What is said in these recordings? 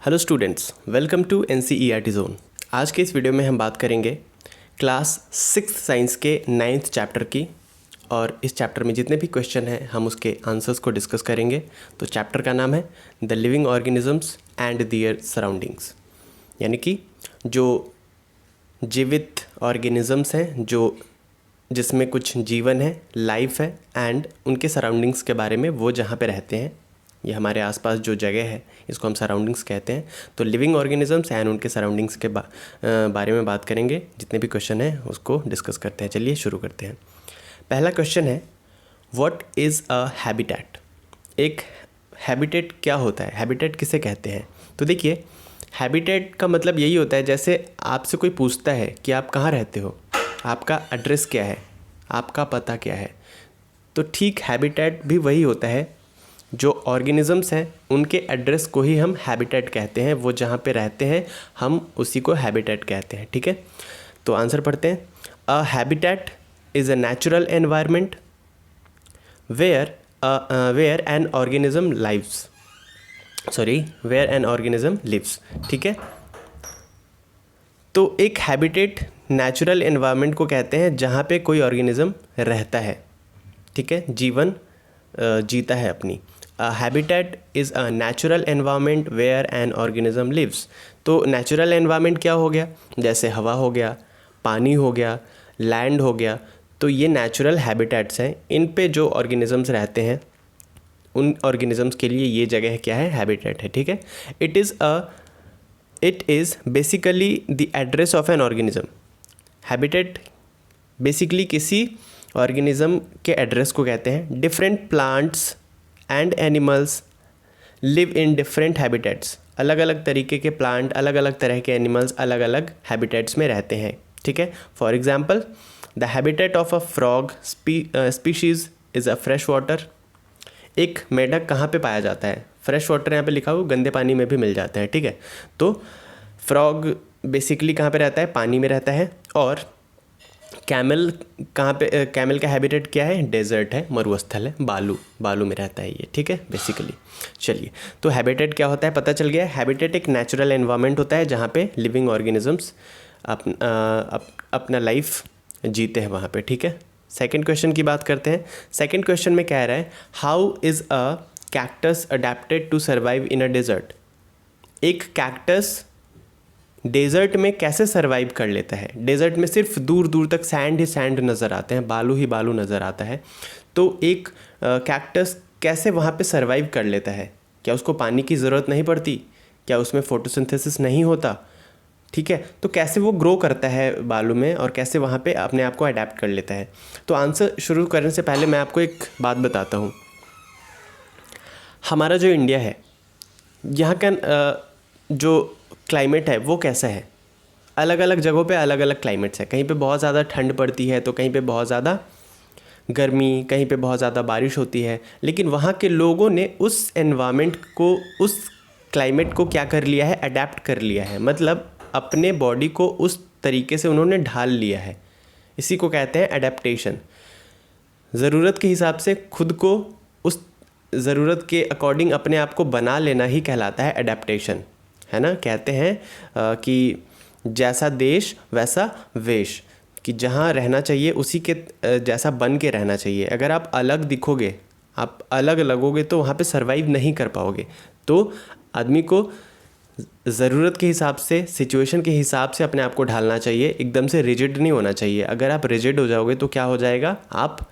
Hello students, welcome to NCERT zone. आज के इस वीडियो में हम बात करेंगे क्लास 6 साइंस के 9th चैप्टर की। और इस चैप्टर में जितने भी क्वेश्चन हैं हम उसके आंसर्स को डिस्कस करेंगे। तो चैप्टर का नाम है the living organisms and their surroundings, यानी कि जो जीवित ऑर्गेनिजम्स हैं, जो जिसमें कुछ जीवन है, लाइफ है, एंड उनके सराउंडिंग्स के बारे में, वो जहाँ पे रहते हैं, ये हमारे आसपास जो जगह है इसको हम सराउंडिंग्स कहते हैं। तो लिविंग ऑर्गेनिजम्स एंड उनके सराउंडिंग्स के बारे में बात करेंगे। जितने भी क्वेश्चन हैं उसको डिस्कस करते हैं। चलिए शुरू करते हैं। पहला क्वेश्चन है, व्हाट इज़ अ हैबिटेट। एक हैबिटेट क्या होता है, हैबिटेट किसे कहते हैं? तो देखिए, हैबिटेट का मतलब यही होता है, जैसे आपसे कोई पूछता है कि आप कहाँ रहते हो, आपका एड्रेस क्या है, आपका पता क्या है। तो ठीक हैबिटेट भी वही होता है, जो ऑर्गेनिजम्स हैं उनके एड्रेस को ही हम हैबिटेट कहते हैं। वो जहाँ पे रहते हैं हम उसी को हैबिटेट कहते हैं। ठीक है, तो आंसर पढ़ते हैं। A habitat is a natural environment where an organism lives. ठीक है, तो एक हैबिटेट नेचुरल एनवायरनमेंट को कहते हैं जहाँ पे कोई ऑर्गेनिज्म रहता है। ठीक है, जीवन जीता है अपनी। Habitat is a natural environment where an organism lives. तो नेचुरल एनवायरनमेंट क्या हो गया? जैसे हवा हो गया, पानी हो गया, लैंड हो गया। तो ये नेचुरल हैबिटेट्स हैं, इन पे जो ऑर्गेनिजम्स रहते हैं उन ऑर्गेनिजम्स के लिए ये जगह क्या है? हैबिटेट है। ठीक है, it is basically the address of an organism. Habitat basically किसी ऑर्गेनिज्म के एड्रेस को कहते हैं। Different plants and animals live in different habitats. अलग अलग तरीके के प्लांट, अलग अलग तरह के एनिमल्स अलग अलग हैबिटेट्स में रहते हैं। ठीक है, for example the habitat of a frog species is a fresh water. एक मेढक कहाँ पे पाया जाता है? फ्रेश वाटर यहाँ पे लिखा हुआ, गंदे पानी में भी मिल जाते हैं। ठीक है, तो फ्रॉग बेसिकली कहाँ पे रहता है? पानी में रहता है। और कैमल कहाँ पे? कैमल का हैबिटेट क्या है? डेजर्ट है, मरुस्थल है, बालू में रहता है ये। ठीक है, बेसिकली। चलिए, तो हैबिटेट क्या होता है पता चल गया। हैबिटेट एक नेचुरल एनवायरनमेंट होता है जहाँ पे लिविंग ऑर्गेनिजम्स अपना लाइफ जीते हैं वहाँ पे। ठीक है, सेकंड क्वेश्चन की बात करते हैं। सेकंड क्वेश्चन में कह रहा है, how is a cactus adapted to survive in a desert. एक कैक्टस डेजर्ट में कैसे सर्वाइव कर लेता है? डेजर्ट में सिर्फ दूर दूर तक सैंड ही सैंड नज़र आते हैं, बालू ही बालू नज़र आता है। तो एक कैक्टस कैसे वहाँ पे सर्वाइव कर लेता है? क्या उसको पानी की ज़रूरत नहीं पड़ती? क्या उसमें फोटोसिंथेसिस नहीं होता? ठीक है, तो कैसे वो ग्रो करता है बालू में और कैसे वहाँ पे अपने आप को अडेप्ट कर लेता है? तो आंसर शुरू करने से पहले मैं आपको एक बात बताता हूँ। हमारा जो इंडिया है, यहाँ का जो क्लाइमेट है वो कैसा है? अलग अलग जगहों पे अलग अलग क्लाइमेट्स है। कहीं पे बहुत ज़्यादा ठंड पड़ती है तो कहीं पे बहुत ज़्यादा गर्मी, कहीं पे बहुत ज़्यादा बारिश होती है। लेकिन वहाँ के लोगों ने उस एनवायरनमेंट को, उस क्लाइमेट को क्या कर लिया है? अडेप्ट कर लिया है। मतलब अपने बॉडी को उस तरीके से उन्होंने ढाल लिया है। इसी को कहते हैं अडेप्टेशन। ज़रूरत के हिसाब से खुद को उस ज़रूरत के अकॉर्डिंग अपने आप को बना लेना ही कहलाता है अडेप्टेशन, है ना। कहते हैं कि जैसा देश वैसा वेश, कि जहाँ रहना चाहिए उसी के जैसा बन के रहना चाहिए। अगर आप अलग दिखोगे, आप अलग लगोगे तो वहाँ पे सरवाइव नहीं कर पाओगे। तो आदमी को ज़रूरत के हिसाब से, सिचुएशन के हिसाब से अपने आप को ढालना चाहिए। एकदम से रिजिड नहीं होना चाहिए। अगर आप रिजिड हो जाओगे तो क्या हो जाएगा? आप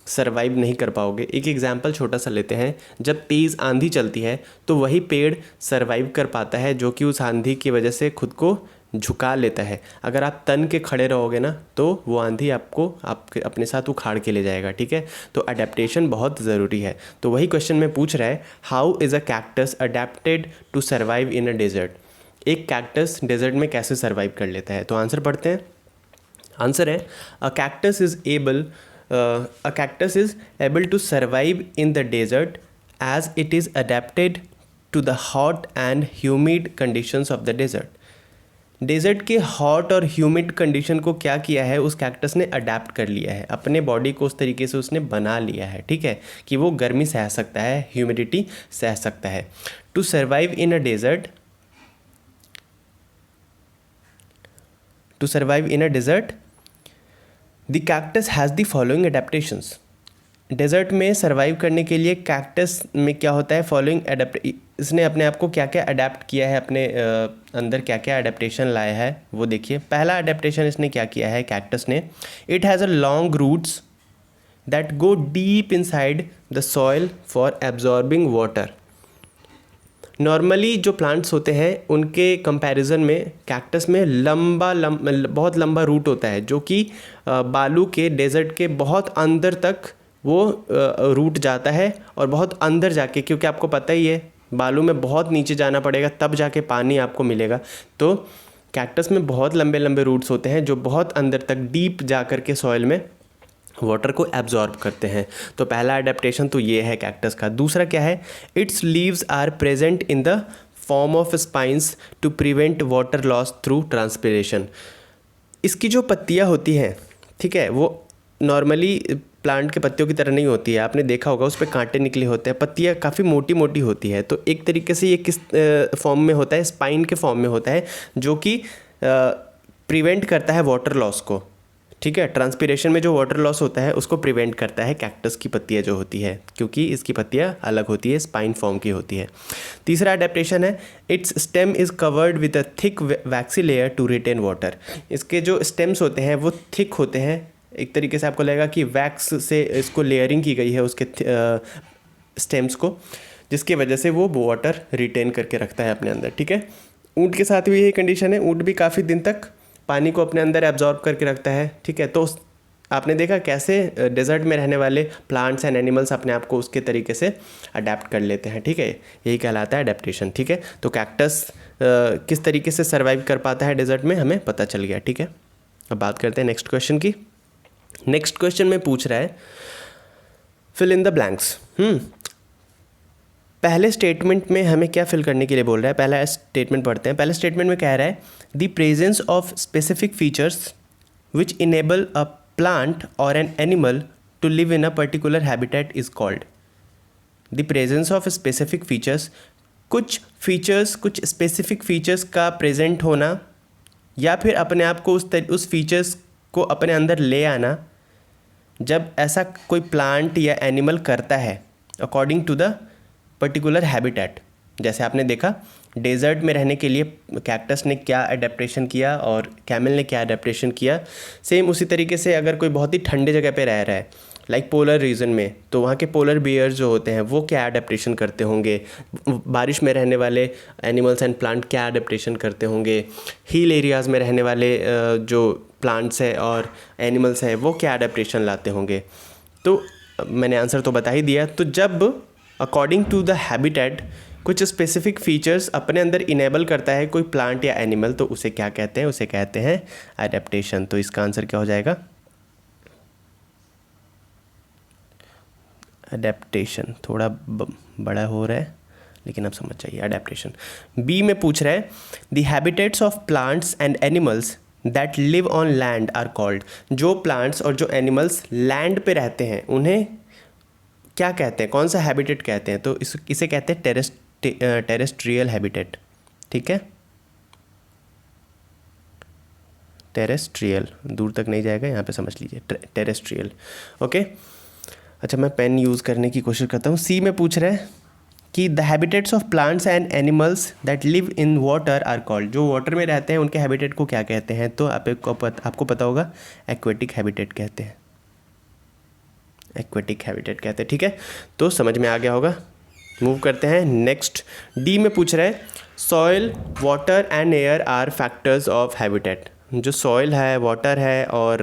सरवाइव नहीं कर पाओगे। एक एग्जाम्पल छोटा सा लेते हैं। जब तेज़ आंधी चलती है तो वही पेड़ सरवाइव कर पाता है जो कि उस आंधी की वजह से खुद को झुका लेता है। अगर आप तन के खड़े रहोगे ना तो वो आंधी आपको अपने साथ उखाड़ के ले जाएगा। ठीक है, तो अडेप्टेशन बहुत ज़रूरी है। तो वही क्वेश्चन में पूछ रहा है, how is a cactus adapted to survive in a desert. एक कैक्टस डेजर्ट में कैसे सर्वाइव कर लेता है? तो आंसर पढ़ते हैं। आंसर है, अ cactus is able to survive in the desert as it is adapted to the hot and humid conditions of the desert. Desert के हॉट और ह्यूमिड कंडीशन को क्या किया है? उस कैक्टस ने अडेप्ट कर लिया है, अपने बॉडी को उस तरीके से उसने बना लिया है। ठीक है, कि वो गर्मी सह सकता है, ह्यूमिडिटी सह सकता है। To survive in a desert, to survive in a desert, the cactus has the following adaptations. Desert में सर्वाइव करने के लिए कैक्टस में क्या होता है, फॉलोइंग इसने अपने आप को क्या क्या अडेप्ट किया है, अपने अंदर क्या क्या अडेप्टेशन लाया है वो देखिए। पहला अडेप्टेशन इसने क्या किया है कैक्टस ने, it has a long roots that go deep inside the soil for absorbing water. Normally जो प्लांट्स होते हैं उनके कंपैरिजन में कैक्टस में बहुत लंबा रूट होता है, जो कि बालू के डेजर्ट के बहुत अंदर तक वो रूट जाता है, और बहुत अंदर जाके, क्योंकि आपको पता ही है बालू में बहुत नीचे जाना पड़ेगा तब जाके पानी आपको मिलेगा, तो कैक्टस में बहुत लंबे लंबे रूट्स होते हैं जो बहुत अंदर तक डीप जा कर के सॉइल में वाटर को एब्जॉर्ब करते हैं। तो पहला अडेप्टेशन तो ये है कैक्टस का। दूसरा क्या है, its leaves are present in the form of spines to prevent water loss through transpiration. इसकी जो पत्तियाँ होती हैं, ठीक है, वो नॉर्मली प्लांट के पत्तियों की तरह नहीं होती है, आपने देखा होगा उस पर कांटे निकले होते हैं, पत्तियाँ काफ़ी मोटी मोटी होती है। तो एक तरीके से ये किस फॉर्म में होता है, स्पाइन के फॉर्म में होता है, जो कि प्रिवेंट करता है वाटर लॉस को, ठीक है। ट्रांसपिरेशन में जो वाटर लॉस होता है उसको प्रिवेंट करता है कैक्टस की पत्तियाँ जो होती है, क्योंकि इसकी पत्तियाँ अलग होती है, स्पाइन फॉर्म की होती है। तीसरा अडेप्टेशन है, its stem is covered with a thick waxy layer to retain water. इसके जो स्टेम्स होते हैं वो थिक होते हैं, एक तरीके से आपको लगेगा कि वैक्स से इसको लेयरिंग की गई है उसके स्टेम्स को, जिसकी वजह से वो वाटर रिटेन करके रखता है अपने अंदर, ठीक है। ऊँट के साथ भी यही कंडीशन है, ऊँट भी काफ़ी दिन तक पानी को अपने अंदर एब्जॉर्ब करके रखता है, ठीक है। तो आपने देखा कैसे डेजर्ट में रहने वाले प्लांट्स एंड एनिमल्स अपने आप को उसके तरीके से अडेप्ट कर लेते हैं, ठीक है। यही कहलाता है अडेप्टेशन, ठीक है। तो कैक्टस किस तरीके से सर्वाइव कर पाता है डेजर्ट में हमें पता चल गया, ठीक है। अब बात करते हैं नेक्स्ट क्वेश्चन की। नेक्स्ट क्वेश्चन में पूछ रहा है फिल इन द ब्लैंक्स। पहले स्टेटमेंट में हमें क्या फिल करने के लिए बोल रहा है, पहला स्टेटमेंट पढ़ते हैं। पहले स्टेटमेंट में कह रहा है the presence of specific features which enable a plant or an animal to live in a particular habitat is called. The presence of specific features, कुछ फीचर्स, कुछ स्पेसिफिक फीचर्स का प्रेजेंट होना, या फिर अपने आप को उस फीचर्स को अपने अंदर ले आना, जब ऐसा कोई प्लांट या एनिमल करता है according to the particular habitat. जैसे आपने देखा डेजर्ट में रहने के लिए कैक्टस ने क्या अडेप्टेशन किया और कैमल ने क्या अडेप्टेशन किया, सेम उसी तरीके से अगर कोई बहुत ही ठंडे जगह पे रह रहा है लाइक पोलर रीजन में, तो वहाँ के पोलर बियर्स जो होते हैं वो क्या अडेप्टेशन करते होंगे, बारिश में रहने वाले एनिमल्स एंड प्लांट क्या अडेप्टेशन करते होंगे, हिल एरियाज़ में रहने वाले जो प्लांट्स है और एनिमल्स है वो क्या अडेप्टेशन लाते होंगे। तो मैंने आंसर तो बता ही दिया। तो जब अकॉर्डिंग टू द हैबिटेट कुछ स्पेसिफिक फीचर्स अपने अंदर इनेबल करता है कोई प्लांट या एनिमल, तो उसे क्या कहते हैं, उसे कहते हैं एडेप्टेशन। तो इसका आंसर क्या हो जाएगा, एडेप्टेशन। थोड़ा बड़ा हो रहा है लेकिन आप समझ जाइए, एडेप्टेशन। बी में पूछ रहा है the habitats of plants and animals that live on land are called. जो प्लांट्स और जो एनिमल्स लैंड पे रहते हैं उन्हें क्या कहते हैं, कौन सा हैबिटेट कहते हैं, तो इसे कहते हैं टेरेस्ट्रियल हैबिटेट, ठीक है। टेरेस्ट्रियल, दूर तक नहीं जाएगा, यहाँ पे समझ लीजिए, टेरेस्ट्रियल, ओके। अच्छा, मैं पेन यूज़ करने की कोशिश करता हूँ। सी में पूछ रहे हैं कि the habitats of plants and animals that live in water are called. जो वाटर में रहते हैं उनके हैबिटेट को क्या कहते हैं, तो आपको पता होगा एक्वेटिक हैबिटेट कहते हैं, एक्वेटिक हैबिटेट कहते हैं, ठीक है। तो समझ में आ गया होगा। मूव करते हैं नेक्स्ट। डी में पूछ रहे हैं soil, water and air are factors of habitat. जो सॉइल है, वाटर है और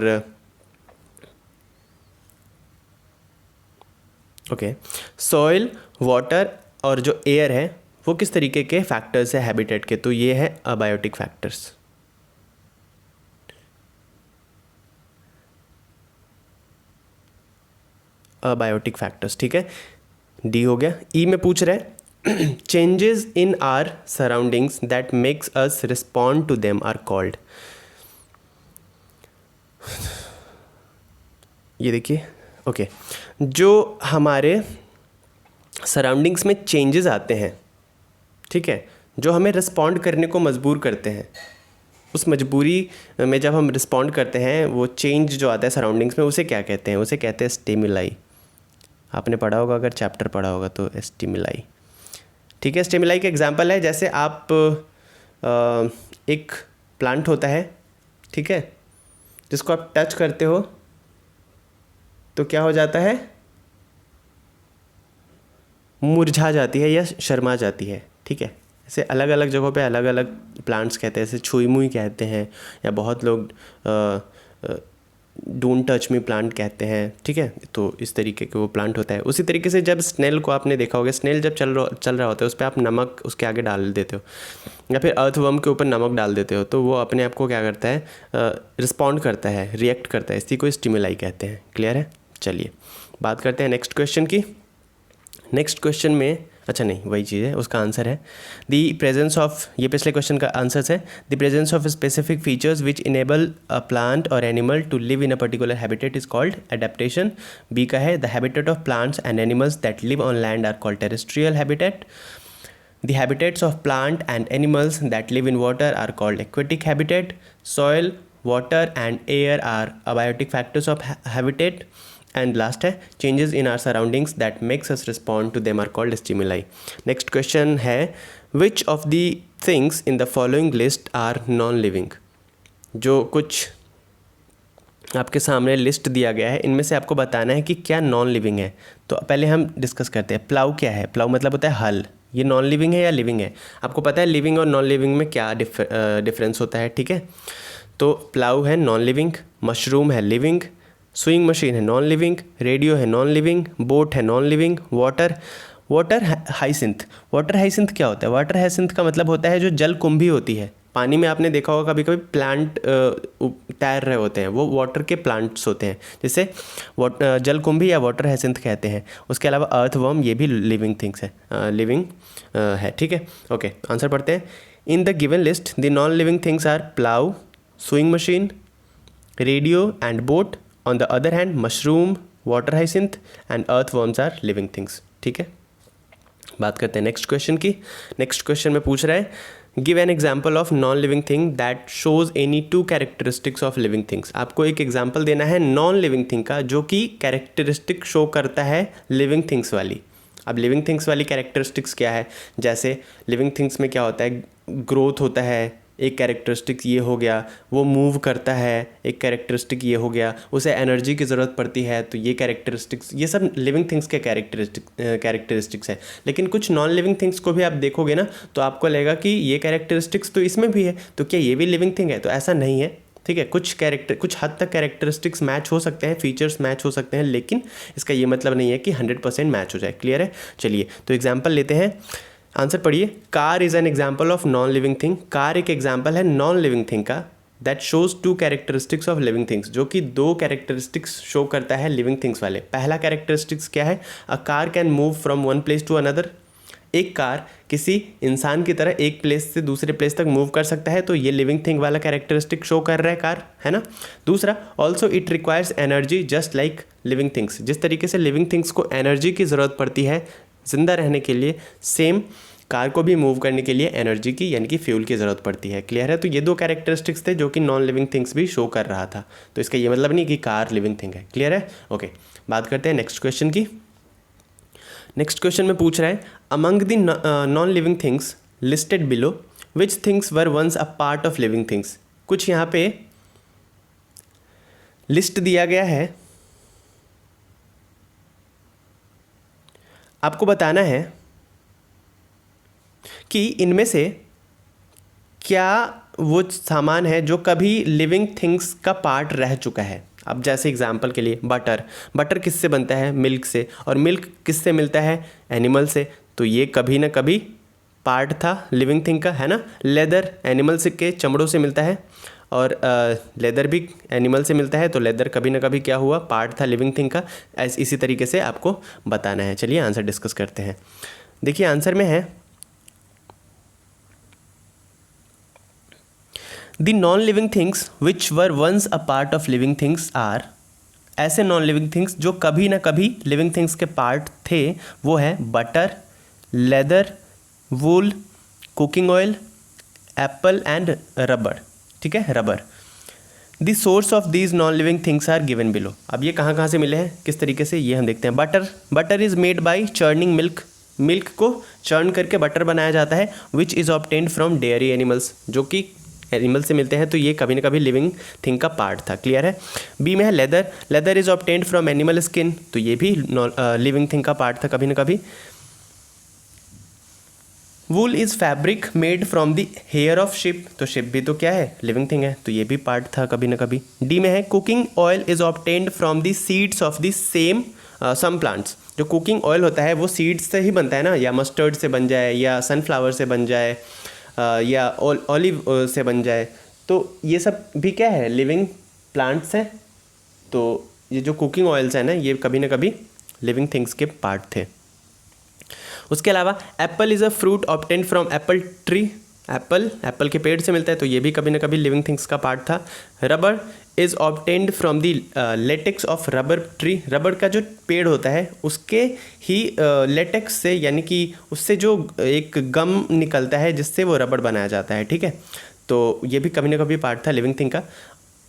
ओके, सॉइल, वाटर और जो एयर है वो किस तरीके के फैक्टर्स है हैबिटेट के, तो ये है अबायोटिक फैक्टर्स। अबायोटिक फैक्टर्स, ठीक है, डी हो गया। ई में पूछ रहे हैं changes in our surroundings that makes us respond to them are called. ये देखिए, ओके, जो हमारे सराउंडिंग्स में चेंजेस आते हैं, ठीक है, जो हमें रिस्पॉन्ड करने को मजबूर करते हैं, उस मजबूरी में जब हम रिस्पॉन्ड करते हैं, वो चेंज जो आता है सराउंडिंग्स में, उसे क्या कहते हैं? उसे कहते हैं स्टिमुलाई। आपने पढ़ा होगा, अगर चैप्टर पढ़ा होगा तो, स्टिमुलाई। ठीक है, स्टिमुलाई का एग्जांपल है, जैसे आप एक प्लांट होता है, ठीक है, जिसको आप टच करते हो तो क्या हो जाता है? मुरझा जाती है या शर्मा जाती है। ठीक है, ऐसे अलग अलग जगहों पे अलग अलग प्लांट्स कहते हैं, जैसे छुई मुई कहते हैं, या बहुत लोग डोंट टच मी प्लांट कहते हैं। ठीक है, तो इस तरीके के वो प्लांट होता है। उसी तरीके से जब स्नेल को आपने देखा होगा, स्नेल जब चल रहा होता है, उस पर आप नमक उसके आगे डाल देते हो, या फिर अर्थवर्म के ऊपर नमक डाल देते हो, तो वो अपने आप को क्या करता है? रिस्पॉन्ड करता है, रिएक्ट करता है। इसी को स्टिमुलाई कहते हैं। क्लियर है? चलिए बात करते हैं नेक्स्ट क्वेश्चन की। नेक्स्ट क्वेश्चन में, अच्छा नहीं, वही चीज़ है, उसका आंसर है द प्रेजेंस ऑफ, ये पिछले क्वेश्चन का आंसर है, the presence of specific features which enable a plant or animal to live in a particular habitat is called adaptation. B का है the habitat of plants and animals that live on land are called terrestrial habitat. The habitats of plant and animals that live in water are called aquatic habitat. Soil, water and air are abiotic factors of habitat. And last है changes in our surroundings that makes us respond to them are called stimuli. Next question है which of the things in the following list are non-living? जो कुछ आपके सामने list दिया गया है, इनमें से आपको बताना है कि क्या नॉन लिविंग है। तो पहले हम डिस्कस करते हैं। प्लाउ क्या है? प्लाउ मतलब होता है हल। ये नॉन लिविंग है या लिविंग है? आपको पता है लिविंग और नॉन लिविंग में क्या डिफरेंस होता है। ठीक है, तो प्लाउ है नॉन लिविंग, मशरूम है लिविंग, स्विंग मशीन है नॉन लिविंग, रेडियो है नॉन लिविंग, बोट है non living, water hyacinth. Water hyacinth क्या होता है? वाटर हाइसिंथ का मतलब होता है जो जल कुंभी होती है। पानी में आपने देखा होगा कभी कभी प्लांट तैर रहे होते हैं, वो वाटर के प्लांट्स होते हैं, जिसे जल कुंभी या वाटर हाइसिंथ कहते हैं। उसके अलावा अर्थवर्म, ये भी लिविंग थिंग्स है, लिविंग है। ठीक है, ओके, आंसर पढ़ते हैं। In the given list the non living things are plough, swing machine, radio and boat. On the other hand mushroom, water hyacinth and earthworms are living things. ठीक है, बात करते हैं नेक्स्ट क्वेश्चन की। Next question में पूछ रहा है give an example of non living thing that shows any two characteristics of living things. आपको एक एग्जाम्पल देना है नॉन लिविंग थिंग का जो कि कैरेक्टरिस्टिक शो करता है लिविंग थिंग्स वाली। अब लिविंग थिंग्स वाली कैरेक्टरिस्टिक्स क्या है? जैसे लिविंग थिंग्स में क्या होता है? ग्रोथ होता है, एक कैरेक्टरिस्टिक ये हो गया, वो मूव करता है, एक कैरेक्टरिस्टिक ये हो गया, उसे एनर्जी की ज़रूरत पड़ती है, तो ये कैरेक्टरिस्टिक्स, ये सब लिविंग थिंग्स के कैरेक्टरिस्टिक्स है। लेकिन कुछ नॉन लिविंग थिंग्स को भी आप देखोगे ना, तो आपको लगेगा कि ये कैरेक्टरिस्टिक्स तो इसमें भी है, तो क्या ये भी लिविंग थिंग है? तो ऐसा नहीं है। ठीक है, कुछ हद तक कैरेक्टरिस्टिक्स मैच हो सकते हैं, फीचर्स मैच हो सकते हैं, लेकिन इसका ये मतलब नहीं है कि 100% मैच हो जाए। क्लियर है? चलिए तो एग्जाम्पल लेते हैं, आंसर पढ़िए। Car is an example of non living thing. Car एक एग्जाम्पल है नॉन लिविंग थिंग का that shows to characteristics of living things, जो कि दो कैरेक्टरिस्टिक्स शो करता है लिविंग थिंग्स वाले। पहला कैरेक्टरिस्टिक्स क्या है? A car can move from one place to another. एक कार किसी इंसान की तरह एक प्लेस से दूसरे प्लेस तक मूव कर सकता है, तो ये लिविंग थिंग वाला कैरेक्टरिस्टिक शो कर रहा है कार, है ना। दूसरा, also it requires energy just like living things. जिस तरीके से लिविंग थिंग्स को एनर्जी की ज़रूरत पड़ती है ज़िंदा रहने के लिए, सेम कार को भी मूव करने के लिए एनर्जी की यानी कि फ्यूल की ज़रूरत पड़ती है। क्लियर है? तो ये दो कैरेक्टरिस्टिक्स थे जो कि नॉन लिविंग थिंग्स भी शो कर रहा था, तो इसका ये मतलब नहीं कि कार लिविंग थिंग है। क्लियर है? ओके, बात करते हैं नेक्स्ट क्वेश्चन की। नेक्स्ट क्वेश्चन में पूछ रहा है among the non living things listed below which things were once a part of living things. कुछ यहाँ पे लिस्ट दिया गया है, आपको बताना है कि इनमें से क्या वो सामान है जो कभी लिविंग थिंग्स का पार्ट रह चुका है। अब जैसे एग्जांपल के लिए बटर किससे बनता है? मिल्क से। और मिल्क किससे मिलता है? एनिमल से। तो ये कभी ना कभी पार्ट था लिविंग थिंग का, है ना। लेदर एनिमल से के चमड़ों से मिलता है, और लेदर भी एनिमल से मिलता है, तो लेदर कभी ना कभी क्या हुआ? पार्ट था लिविंग थिंग का। इसी तरीके से आपको बताना है। चलिए आंसर डिस्कस करते हैं। देखिए आंसर में है the non living things which were once a part of living things are. ऐसे नॉन लिविंग थिंग्स जो कभी ना कभी लिविंग थिंग्स के पार्ट थे, वो है butter, leather, wool, cooking oil, apple and rubber. ठीक है, rubber. The source of these non living things are given below. अब ये कहाँ कहाँ से मिले हैं, किस तरीके से, ये हम देखते हैं। Butter is made by churning milk. Milk को चर्न करके बटर बनाया जाता है। Which is obtained from dairy animals, जो कि एनिमल से मिलते हैं, तो ये कभी ना कभी लिविंग थिंग का पार्ट था। क्लियर है। बी में है leather is obtained from animal skin, तो ये भी लिविंग थिंग का पार्ट था कभी ना कभी। Wool is fabric made from the hair of sheep, तो शिप भी तो क्या है, लिविंग थिंग है, तो ये भी पार्ट था कभी ना कभी। डी में है cooking oil is obtained from the seeds of the same some plants. जो कुकिंग ऑयल होता है वो सीड्स से ही बनता है ना, या मस्टर्ड से बन जाए, या सनफ्लावर से बन जाए, या ऑलिव से बन जाए, तो ये सब भी क्या है, लिविंग प्लांट्स हैं। तो ये जो कुकिंग ऑयल्स हैं ना, ये कभी ना कभी लिविंग थिंग्स के पार्ट थे। उसके अलावा Apple is a fruit obtained from Apple tree. Apple के पेड़ से मिलता है, तो ये भी कभी ना कभी लिविंग थिंग्स का पार्ट था। Rubber is obtained from the latex of rubber tree. Rubber का जो पेड़ होता है उसके ही लेटेक्स से, यानी कि उससे जो एक गम निकलता है जिससे वो रबर बनाया जाता है। ठीक है, तो ये भी कभी ना कभी पार्ट था लिविंग थिंग का।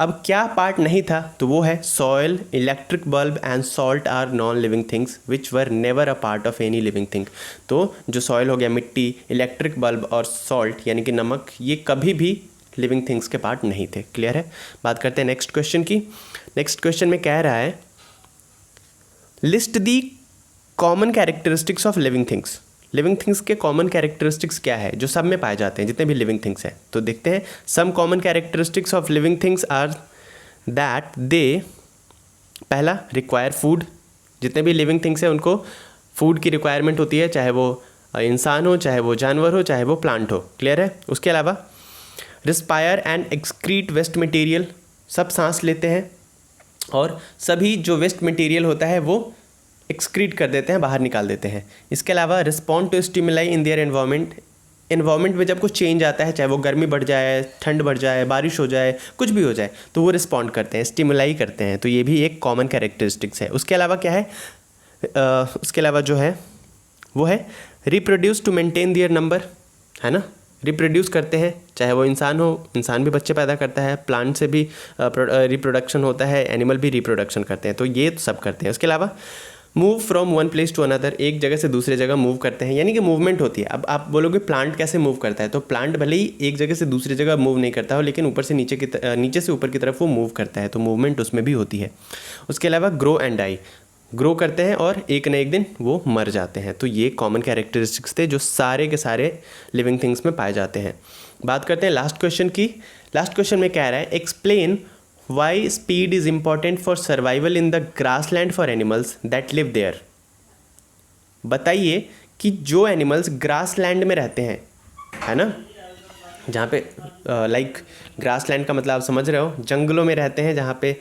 अब क्या पार्ट नहीं था, तो वो है soil, electric bulb and salt are non living things which were never a part of any living thing. तो जो सॉयल हो गया, मिट्टी, इलेक्ट्रिक बल्ब और सॉल्ट यानी कि नमक, ये कभी भी लिविंग थिंग्स के पार्ट नहीं थे। क्लियर है। बात करते हैं नेक्स्ट क्वेश्चन की। नेक्स्ट क्वेश्चन में कह रहा है list the common characteristics of living things. Living things के कॉमन कैरेक्टरिस्टिक्स क्या है जो सब में पाए जाते हैं, जितने भी लिविंग थिंग्स हैं। तो देखते हैं। Some common characteristics of living things are that they, पहला, रिक्वायर फूड। जितने भी लिविंग थिंग्स हैं उनको फूड की रिक्वायरमेंट होती है, चाहे वो इंसान हो, चाहे वो जानवर हो, चाहे वो प्लांट हो। क्लियर है। उसके अलावा respire and excrete waste material, सब सांस लेते हैं और सभी जो वेस्ट मटेरियल होता है वो एक्सक्रीट कर देते हैं, बाहर निकाल देते हैं। इसके अलावा respond to stimuli in their environment में जब कुछ चेंज आता है, चाहे वो गर्मी बढ़ जाए, ठंड बढ़ जाए, बारिश हो जाए, कुछ भी हो जाए, तो वो रिस्पॉन्ड करते हैं, स्टिमुलाई करते हैं। तो ये भी एक कॉमन कैरेक्टरिस्टिक्स है। उसके अलावा क्या है, उसके अलावा जो है वो है reproduce to maintain their number, है ना। रिप्रोड्यूस करते हैं, चाहे वो इंसान हो, इंसान भी बच्चे पैदा करता है, प्लांट से भी रिप्रोडक्शन होता है, एनिमल भी रिप्रोडक्शन करते हैं, तो ये सब करते हैं। उसके अलावा move from one place to another, एक जगह से दूसरे जगह मूव करते हैं, यानी कि मूवमेंट होती है। अब आप बोलोगे प्लांट कैसे मूव करता है, तो प्लांट भले ही एक जगह से दूसरी जगह मूव नहीं करता हो, लेकिन ऊपर से नीचे से ऊपर की तरफ वो मूव करता है, तो मूवमेंट उसमें भी होती है। उसके अलावा ग्रो एंड डाई, ग्रो करते हैं और एक न एक दिन वो मर जाते हैं। तो ये कॉमन कैरेक्टरिस्टिक्स थे जो सारे के सारे लिविंग थिंग्स में पाए जाते हैं। बात करते हैं लास्ट क्वेश्चन की। लास्ट क्वेश्चन में कह रहा है explain why speed is important for survival in the grassland for animals that live there. बताइए कि जो एनिमल्स ग्रासलैंड में रहते हैं, है ना, जहाँ पे लाइक ग्रासलैंड का मतलब आप समझ रहे हो, जंगलों में रहते हैं, जहाँ पे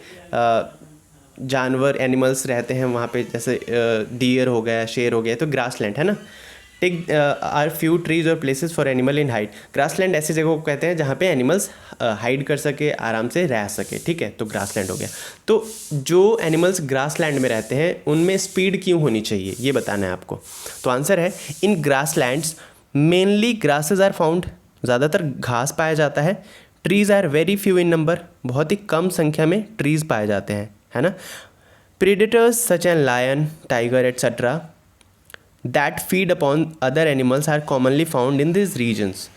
जानवर एनिमल्स रहते हैं, वहाँ पे जैसे डियर हो गया, शेर हो गया, तो ग्रासलैंड है ना। टेक आर फ्यू ट्रीज और places for animal in hide. Grassland ऐसी जगह को कहते हैं जहाँ पे एनिमल्स हाइड कर सके, आराम से रह सके। ठीक है, तो ग्रासलैंड हो गया। तो जो एनिमल्स ग्रासलैंड में रहते हैं उनमें स्पीड क्यों होनी चाहिए, ये बताना है आपको। तो आंसर है in grasslands mainly grasses are found, ज़्यादातर घास पाया जाता है। Trees are very few in number, बहुत ही कम संख्या में ट्रीज़ पाए जाते हैं, है ना। Predators such an lion, tiger etcetera that feed upon other animals are commonly found in this regions.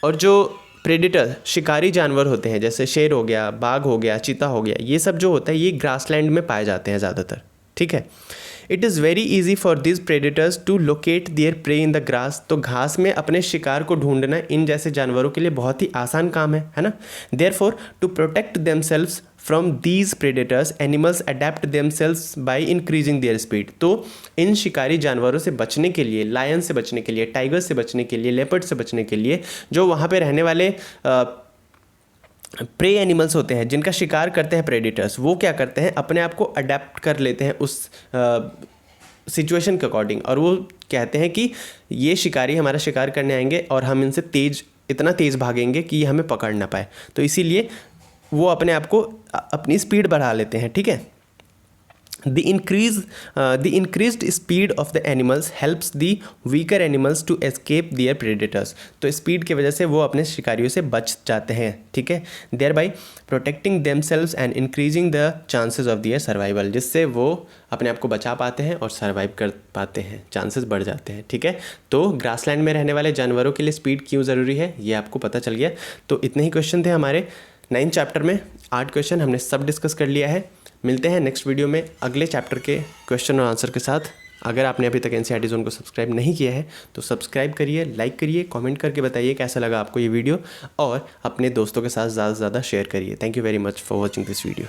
और जो प्रेडेटर, शिकारी जानवर होते हैं, जैसे शेर हो गया, बाघ हो गया, चीता हो गया, ये सब जो होता है ये ग्रासलैंड में पाए जाते हैं ज़्यादातर। ठीक है। It is very easy for this predators to locate their prey in the grass. तो घास में अपने शिकार को ढूंढना इन जैसे जानवरों के लिए बहुत ही आसान काम है ना। Therefore to protect themselves from these predators animals adapt themselves by increasing their speed. तो इन शिकारी जानवरों से बचने के लिए, लायन से बचने के लिए, टाइगर से बचने के लिए, लेपर्ड से बचने के लिए, जो वहाँ पे रहने वाले प्रे एनिमल्स होते हैं, जिनका शिकार करते हैं प्रेडेटर्स, वो क्या करते हैं, अपने आप को अडेप्ट कर लेते हैं उस सिचुएशन के अकॉर्डिंग, और वो कहते हैं कि ये शिकारी हमारा शिकार करने आएंगे और हम इनसे इतना तेज़ भागेंगे कि ये हमें पकड़ ना पाए। तो इसीलिए वो अपने आप को अपनी स्पीड बढ़ा लेते हैं। ठीक है। The increased speed of the animals helps the weaker animals to escape their predators. तो स्पीड की वजह से वो अपने शिकारियों से बच जाते हैं, ठीक है, thereby protecting themselves and increasing the chances of their survival, जिससे वो अपने आप को बचा पाते हैं और सर्वाइव कर पाते हैं, चांसेस बढ़ जाते हैं, ठीक है। तो ग्रासलैंड में रहने वाले जानवरों के लिए स्पीड क्यों ज़रूरी है ये आपको पता चल गया। तो इतने ही क्वेश्चन थे हमारे 9th चैप्टर में, 8 क्वेश्चन हमने सब डिस्कस कर लिया है। मिलते हैं नेक्स्ट वीडियो में अगले चैप्टर के क्वेश्चन और आंसर के साथ। अगर आपने अभी तक एनसीईआरटी जोन को सब्सक्राइब नहीं किया है तो सब्सक्राइब करिए, लाइक करिए, कमेंट करके बताइए कैसा लगा आपको ये वीडियो, और अपने दोस्तों के साथ ज़्यादा से ज़्यादा शेयर करिए। Thank you very much for watching this video.